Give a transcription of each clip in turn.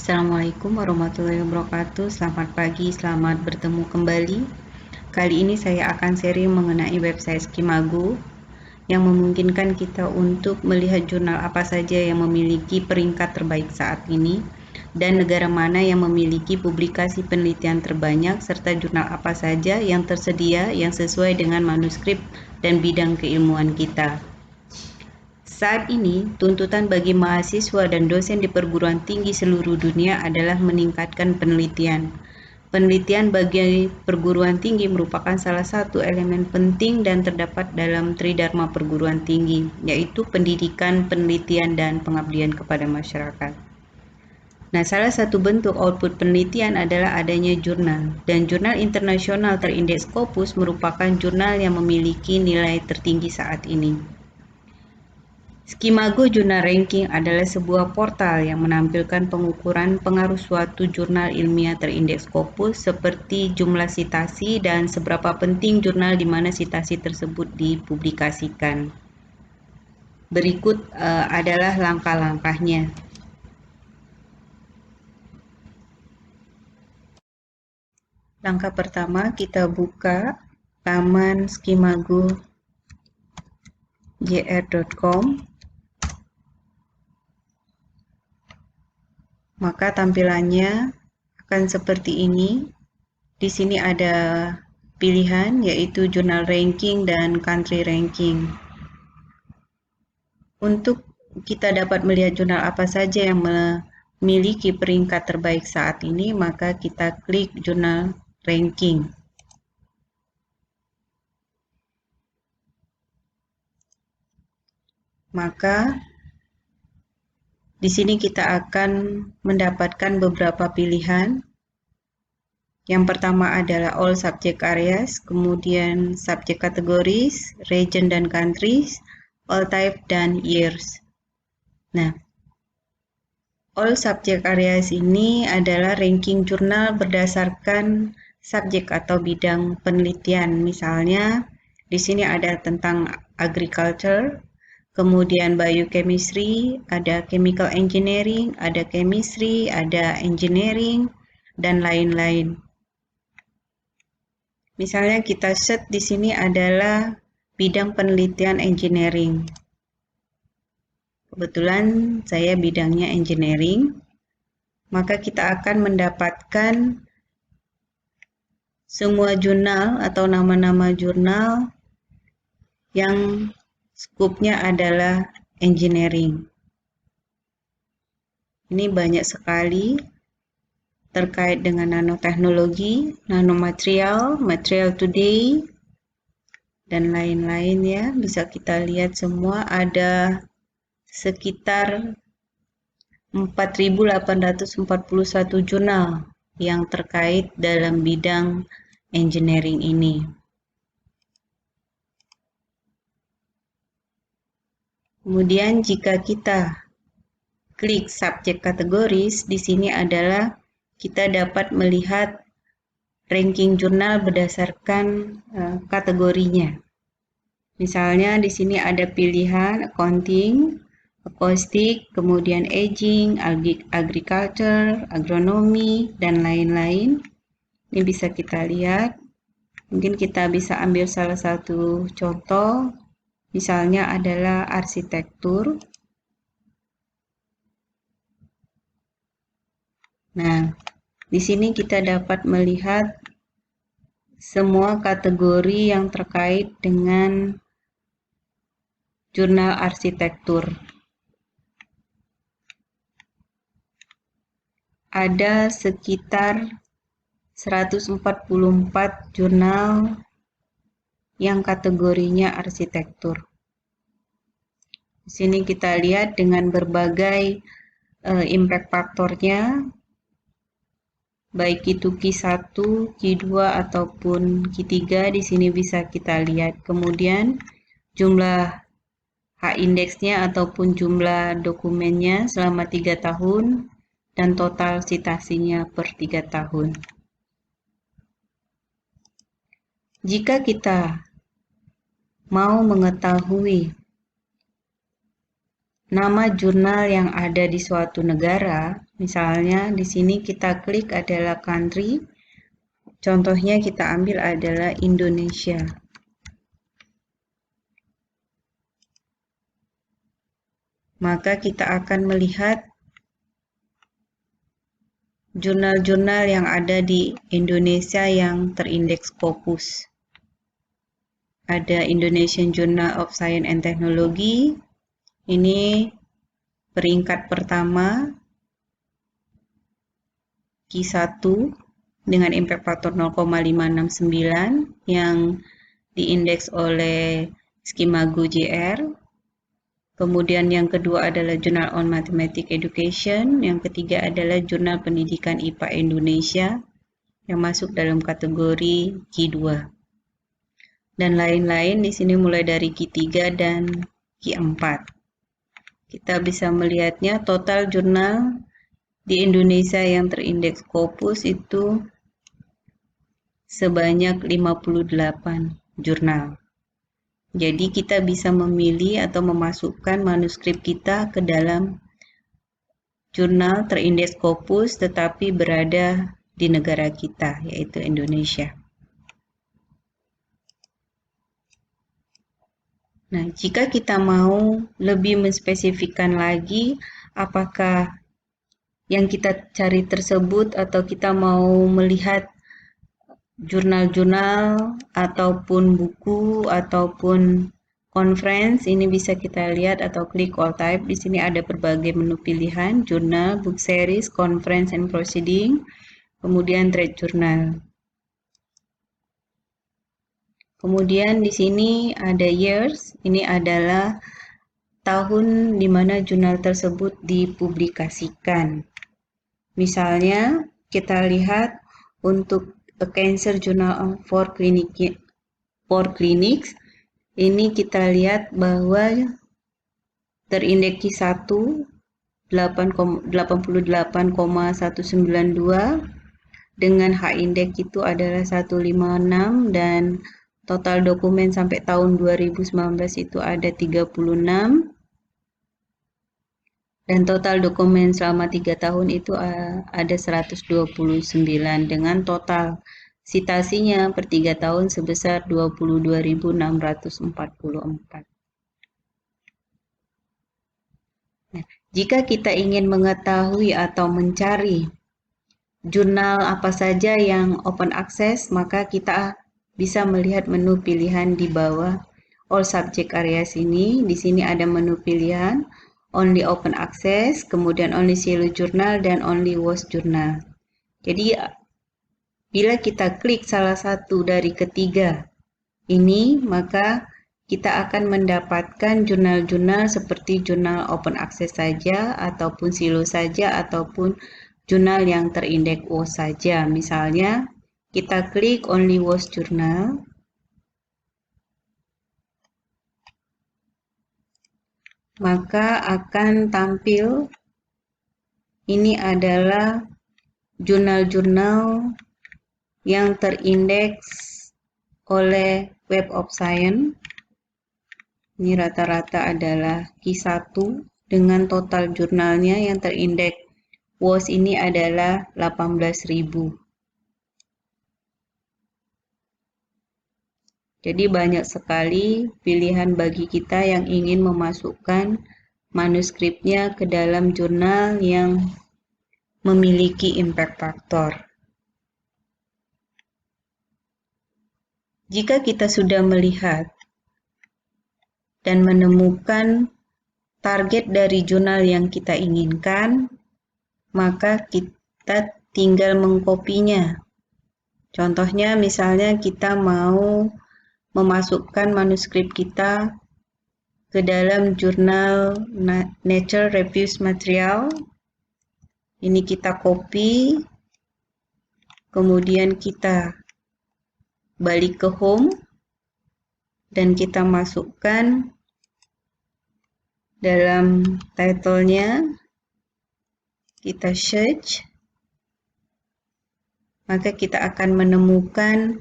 Assalamualaikum warahmatullahi wabarakatuh. Selamat pagi, selamat bertemu kembali. Kali ini saya akan sharing mengenai website Skimago yang memungkinkan kita untuk melihat jurnal apa saja yang memiliki peringkat terbaik saat ini dan negara mana yang memiliki publikasi penelitian terbanyak serta jurnal apa saja yang tersedia yang sesuai dengan manuskrip dan bidang keilmuan kita. Saat ini, tuntutan bagi mahasiswa dan dosen di perguruan tinggi seluruh dunia adalah meningkatkan penelitian. Penelitian bagi perguruan tinggi merupakan salah satu elemen penting dan terdapat dalam tridharma perguruan tinggi, yaitu pendidikan, penelitian, dan pengabdian kepada masyarakat. Nah, salah satu bentuk output penelitian adalah adanya jurnal, dan jurnal internasional terindeks Scopus merupakan jurnal yang memiliki nilai tertinggi saat ini. Skimago Journal Ranking adalah sebuah portal yang menampilkan pengukuran pengaruh suatu jurnal ilmiah terindeks Scopus seperti jumlah sitasi dan seberapa penting jurnal di mana sitasi tersebut dipublikasikan. Berikut adalah langkah-langkahnya. Langkah pertama, kita buka laman skimago.jr.com. Maka tampilannya akan seperti ini. Di sini ada pilihan yaitu jurnal ranking dan country ranking. Untuk kita dapat melihat jurnal apa saja yang memiliki peringkat terbaik saat ini, maka kita klik jurnal ranking. Maka di sini kita akan mendapatkan beberapa pilihan. Yang pertama adalah all subject areas, kemudian subject categories, region dan countries, all type dan years. Nah, all subject areas ini adalah ranking jurnal berdasarkan subjek atau bidang penelitian. Misalnya, di sini ada tentang agriculture, kemudian biochemistry, ada chemical engineering, ada chemistry, ada engineering, dan lain-lain. Misalnya kita set di sini adalah bidang penelitian engineering. Kebetulan saya bidangnya engineering, maka kita akan mendapatkan semua jurnal atau nama-nama jurnal yang skupnya adalah engineering. Ini banyak sekali terkait dengan nanoteknologi, nanomaterial, material today, dan lain-lain ya. Bisa kita lihat semua ada sekitar 4.841 jurnal yang terkait dalam bidang engineering ini. Kemudian jika kita klik subject categories, di sini adalah kita dapat melihat ranking jurnal berdasarkan kategorinya. Misalnya di sini ada pilihan accounting, acoustic, kemudian aging, agriculture, agronomi, dan lain-lain. Ini bisa kita lihat. Mungkin kita bisa ambil salah satu contoh. Misalnya adalah arsitektur. Nah, di sini kita dapat melihat semua kategori yang terkait dengan jurnal arsitektur. Ada sekitar 144 jurnal yang kategorinya arsitektur. Di sini kita lihat dengan berbagai impact faktornya, baik itu Q1, Q2 ataupun Q3 di sini bisa kita lihat. Kemudian jumlah H-indeksnya ataupun jumlah dokumennya selama 3 tahun dan total citasinya per 3 tahun. Jika kita mau mengetahui nama jurnal yang ada di suatu negara. Misalnya di sini kita klik adalah country. Contohnya kita ambil adalah Indonesia. Maka kita akan melihat jurnal-jurnal yang ada di Indonesia yang terindeks Scopus. Ada Indonesian Journal of Science and Technology. Ini peringkat pertama, Q1 dengan impact factor 0,569 yang diindeks oleh Skimago JR. Kemudian yang kedua adalah Journal on Mathematics Education, yang ketiga adalah Jurnal Pendidikan IPA Indonesia yang masuk dalam kategori Q2. Dan lain-lain di sini mulai dari Q3 dan Q4. Kita bisa melihatnya total jurnal di Indonesia yang terindeks Scopus itu sebanyak 58 jurnal. Jadi kita bisa memilih atau memasukkan manuskrip kita ke dalam jurnal terindeks Scopus tetapi berada di negara kita, yaitu Indonesia. Nah, jika kita mau lebih menspesifikkan lagi apakah yang kita cari tersebut atau kita mau melihat jurnal-jurnal ataupun buku ataupun conference, ini bisa kita lihat atau klik all type. Di sini ada berbagai menu pilihan, jurnal, book series, conference and proceeding, kemudian trade journal. Kemudian di sini ada years, ini adalah tahun di mana jurnal tersebut dipublikasikan. Misalnya kita lihat untuk A Cancer Journal for Clinics, ini kita lihat bahwa terindeks Q1 88,192 dengan H-index itu adalah 156 dan total dokumen sampai tahun 2019 itu ada 36 dan total dokumen selama 3 tahun itu ada 129 dengan total citasinya per 3 tahun sebesar 22.644. Nah, jika kita ingin mengetahui atau mencari jurnal apa saja yang open access, maka kita bisa melihat menu pilihan di bawah all subject areas ini. Di sini ada menu pilihan only open access, kemudian only silo journal, dan only WOS journal. Jadi, bila kita klik salah satu dari ketiga ini, maka kita akan mendapatkan jurnal-jurnal seperti jurnal open access saja, ataupun silo saja, ataupun jurnal yang terindeks WOS saja. Misalnya, kita klik only WOS journal. Maka akan tampil ini adalah jurnal-jurnal yang terindeks oleh Web of Science. Ini rata-rata adalah Q1 dengan total jurnalnya yang terindeks WOS ini adalah 18.000. Jadi banyak sekali pilihan bagi kita yang ingin memasukkan manuskripnya ke dalam jurnal yang memiliki impact factor. Jika kita sudah melihat dan menemukan target dari jurnal yang kita inginkan, maka kita tinggal mengkopinya. Contohnya misalnya kita mau memasukkan manuskrip kita ke dalam jurnal Nature Reviews Material. Ini kita copy, kemudian kita balik ke home, dan kita masukkan dalam title-nya, kita search, maka kita akan menemukan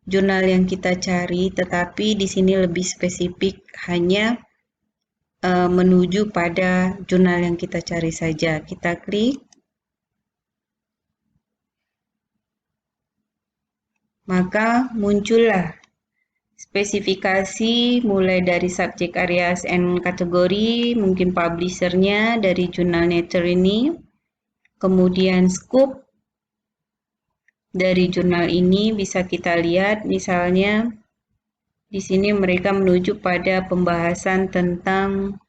jurnal yang kita cari, tetapi di sini lebih spesifik hanya menuju pada jurnal yang kita cari saja. Kita klik, maka muncullah spesifikasi mulai dari subject areas and kategori, mungkin publishernya dari jurnal Nature ini, kemudian scope dari jurnal ini bisa kita lihat, misalnya di sini mereka menuju pada pembahasan tentang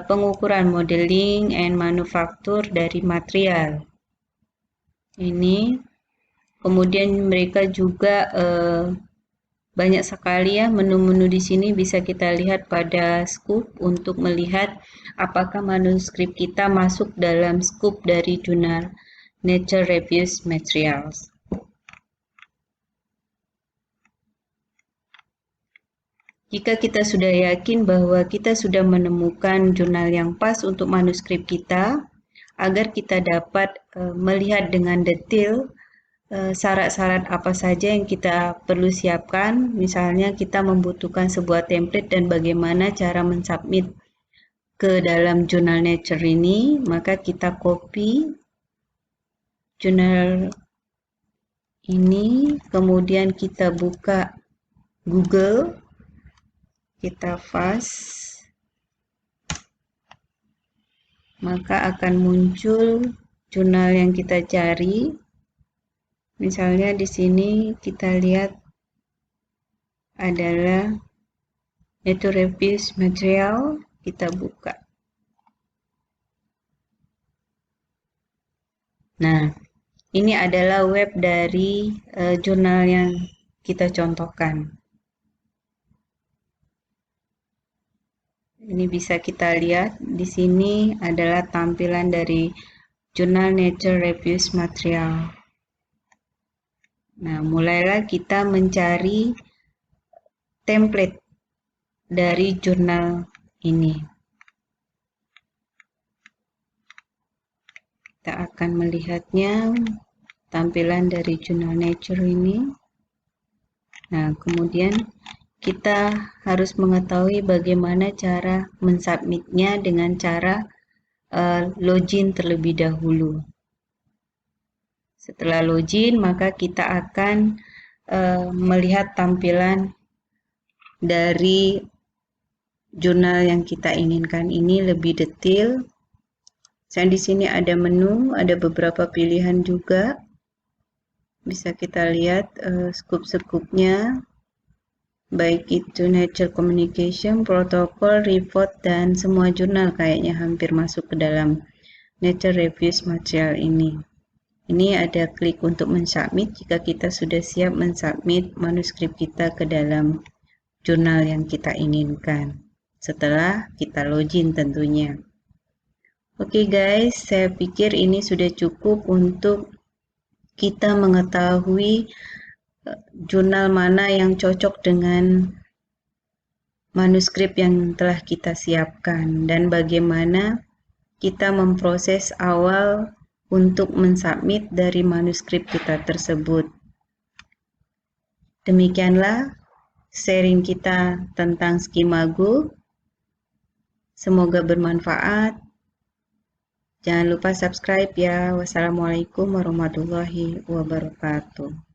pengukuran modeling and manufaktur dari material. Ini kemudian mereka juga banyak sekali ya menu-menu di sini bisa kita lihat pada scoop untuk melihat apakah manuskrip kita masuk dalam scoop dari jurnal Nature Reviews Materials. Jika kita sudah yakin bahwa kita sudah menemukan jurnal yang pas untuk manuskrip kita, agar kita dapat melihat dengan detail syarat-syarat apa saja yang kita perlu siapkan. Misalnya kita membutuhkan sebuah template dan bagaimana cara mensubmit ke dalam jurnal Nature ini, maka kita copy jurnal ini, kemudian kita buka Google, kita paste, maka akan muncul jurnal yang kita cari. Misalnya di sini kita lihat adalah Nature Reviews Material, kita buka. Nah, ini adalah web dari jurnal yang kita contohkan. Ini bisa kita lihat di sini adalah tampilan dari jurnal Nature Reviews Material. Nah, mulailah kita mencari template dari jurnal ini. Kita akan melihatnya tampilan dari jurnal Nature ini. Nah, kemudian kita harus mengetahui bagaimana cara mensubmitnya dengan cara login terlebih dahulu. Setelah login, maka kita akan melihat tampilan dari jurnal yang kita inginkan ini lebih detail. Dan di sini ada menu, ada beberapa pilihan juga. Bisa kita lihat scoop-scoopnya, baik itu Nature Communication, Protocol, Report, dan semua jurnal kayaknya hampir masuk ke dalam Nature Reviews Material ini. Ini ada klik untuk mensubmit jika kita sudah siap mensubmit manuskrip kita ke dalam jurnal yang kita inginkan. Setelah kita login tentunya. Oke guys, saya pikir ini sudah cukup untuk kita mengetahui jurnal mana yang cocok dengan manuskrip yang telah kita siapkan dan bagaimana kita memproses awal untuk mensubmit dari manuskrip kita tersebut. Demikianlah sharing kita tentang Skimago. Semoga bermanfaat. Jangan lupa subscribe ya. Wassalamualaikum warahmatullahi wabarakatuh.